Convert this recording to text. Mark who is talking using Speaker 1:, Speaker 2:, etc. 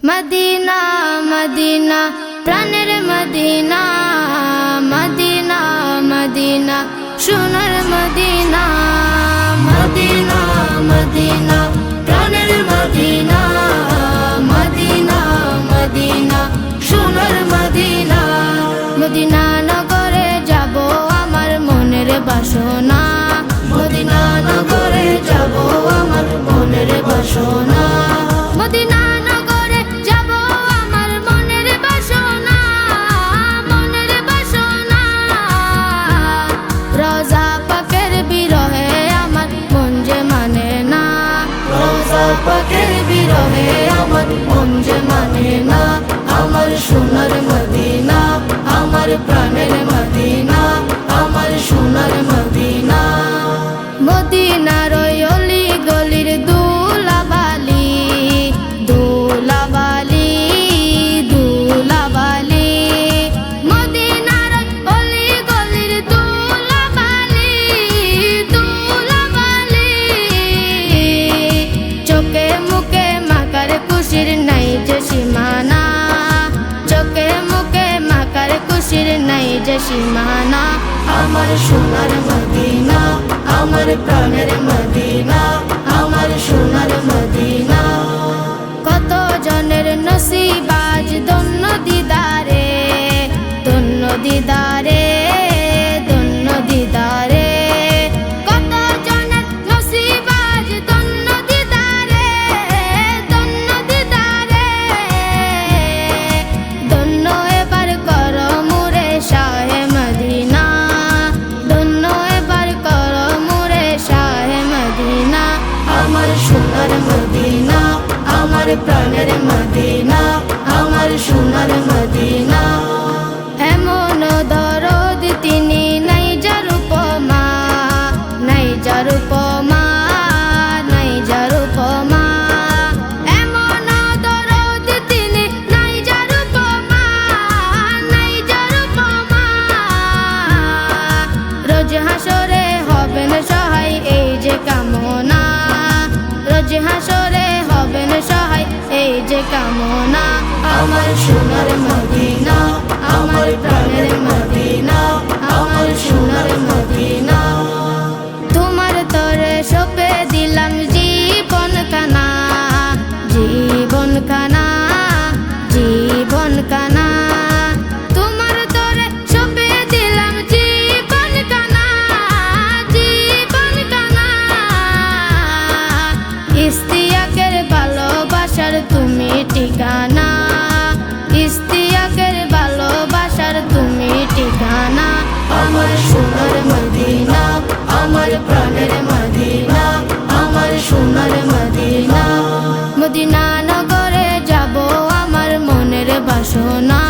Speaker 1: Medina Medina প্রাণের Medina, Medina Medina সোনার Medina. Medina Medina প্রাণের মদিনা, মদিনা মদিনা সোনার মদিনা। মদিনা নগরে যাব আমার মনের বাসনা, মদিনা নগরে যাব আমার মনের বাসনা। মদিনা নগরে যাব আমার মনের বাসনা, মনের বাসনা। রোজা পাকের বিরহে আমার মন যে মানে না, রোজা পাকের বিরহে আমার মন যে মানে না। আমার সোনার মদিনা, আমার প্রাণের মদিনা, আমার সোনার মদিনা। মদিনার ওই অলি গলির দুলাবালি, দুলাবালি, দুলাবালি। মদিনার অলি গলির দুলাবালি, দুলাবালি। চোখে মুখে মাকার খুশির নাই যে সীমানা, চোখে মুখে মাকার খুশির নাই যে সীমানা। আমার সোনার মদিনা, আমার প্রাণের মদিনা, আমার সোনার মদিনা। কত জনের নসিব আজ ধন্য দিদারে, ধন্য দিদারে, ধন্য দিদারে। কত জনের নসিব আজ ধন্য দিদারে, ধন্য দিদারে। ধন্য এবার কর মুরে শাহে মদিনা, ধন্য এবার কর মুরে শাহে মদিনা। আমার সোনার মদিনা, আমার প্রাণের মদিনা, আমার সোনার মদিনা। এমন দরদ তিনি নাই যার উপমা, নাই যার উপমা, নাই যার উপমা। এমন দরদ তিনি নাই যার উপমা, নাই যার উপমা। রোজ হাসরে হবেন সহায় এই যে কামনা, রোজ হাসরে হবেন সহায় এই যে কামনা। আমার সোনার মদিনা, আমার প্রাণের মদিনা, আমার সোনার মদিনা। তোমার তরে সপে দিলাম জীবন কানা, জীবন কানা, জীবন কানা। তোমার তরে সপে দিলাম জীবন কানা, জীবন কানা। ইস্তিয়াকের ভালোবাসার তুমি ঠিকানা, ইস্তিয়াকের ভালোবাসার তুমি ঠিকানা। আমার সোনার মদিনা, আমার প্রাণের মদিনা, আমার সোনার মদিনা। মদিনা নগরে যাব আমার মনের বাসনা।